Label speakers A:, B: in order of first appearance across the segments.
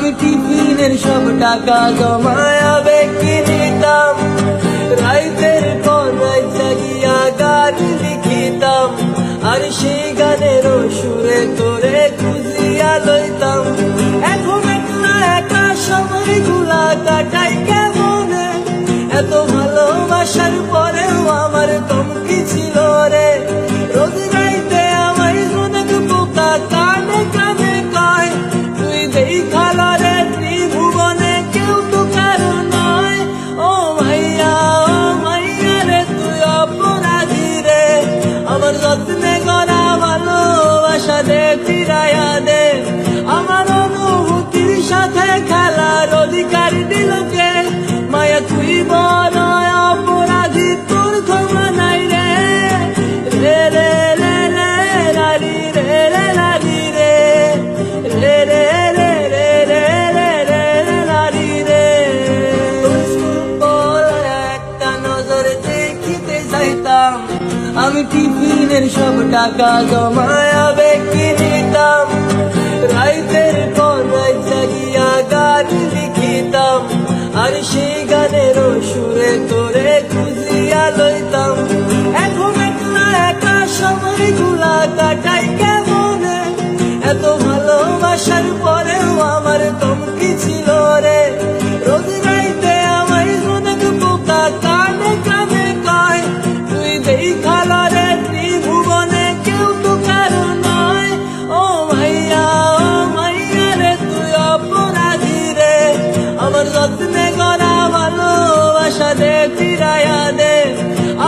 A: আমি টিফিনের সব টাকা জমায়া বেকি নিতাম, রাইতের পর রাইত জাগিয়া গান লিখিতাম, আর সেই গানের সুরে তোরে খুঁজিয়া লইতাম। এখন একলা একা সময়গুলা কাটাই কেমনে, এত ভালোবাসার পরেও আমার কমতি ছিল রে। রোজ রাইতে আমায় অনেক বোকা কানে কানে কয়, তুই দেখালা রে ত্রিভুবনে কেউ তো কারো নয়। ও মাইয়া রে তুই অপরাধী রে, আমার যত্নে গড়া ভালোবাসা দে ফিরাইয়া দে। আমার অনুভূতির সাথে খেলার অধিকার দিল কে, মায়া তুই বড় অপরাধী, তোর ক্ষমা নাই রে। রে রে রে রে লারি রে রে লারি রে, রে রে রে রে রে রে রে লারি রে। একটা নজর দেখিতে চাইতাম, আমি টিফিনের সব টাকা জমায়া বেকি নিতাম, রাইতের পর রাইত জাগিয়া গান লিখিতাম, আর সেই গানের সুরে তোরে খুঁজিয়া লইতাম। এখন একলা একা সময়গুলা কাটাই কেমনে, এত ভালোবাসার পরেও আমার কমতি ছিল রে। রোজ রাইতে আমায় অনেক বোকা কানে কানে কয়, তুই দেখালা রে ত্রিভুবনে কেউ তো কারো নয়। ও মাইয়া রে তুই অপরাধী রে, আমার যত্নে গড়া ভালোবাসা দে ফিরাইয়া দে।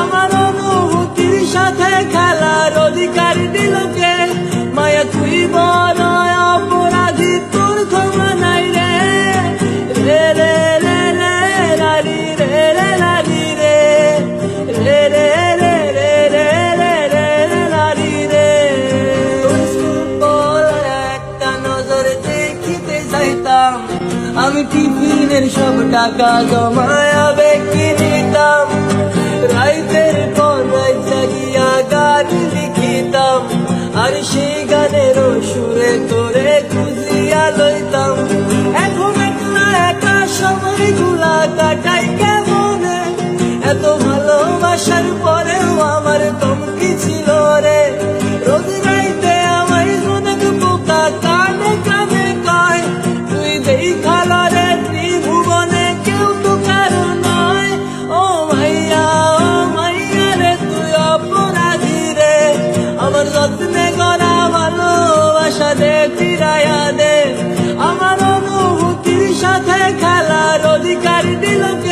A: আমার অনুভূতির সাথে খেলার অধিকার দিল কে, মায়া তুই বড় অপরাধী, তোর ক্ষমা নাই রে। রে রে রে রে লারি রে রে লারি রে, রে রে রে রে রে রে রে লারি রে। একটা নজর দেখিতে চাইতাম, আমি টিফিনের সব টাকা জমায়া বেকি নিতাম, রাইতের পর রাইত জাগিয়া গান লিখিতাম, আর সেই গানের সুরে তোরে খুঁজিয়া লইতাম। এখন একলা একা সময়গুলা কাটাই কেমনে, এত ভালোবাসার পরেও আমার কমতি ছিল রে। রোজ রাইতে আমায় অনেক বোকা কানে কানে কয়, তুই দেখালা রে ত্রিভুবনে কেউ তো কারো নয়। ও মাইয়া রে তুই অপরাধী রে, আমার যত্নে গড়া ভালোবাসা দে ফিরাইয়া দে। আমার অনুভূতির সাথে খেলার অধিকার দিল কে,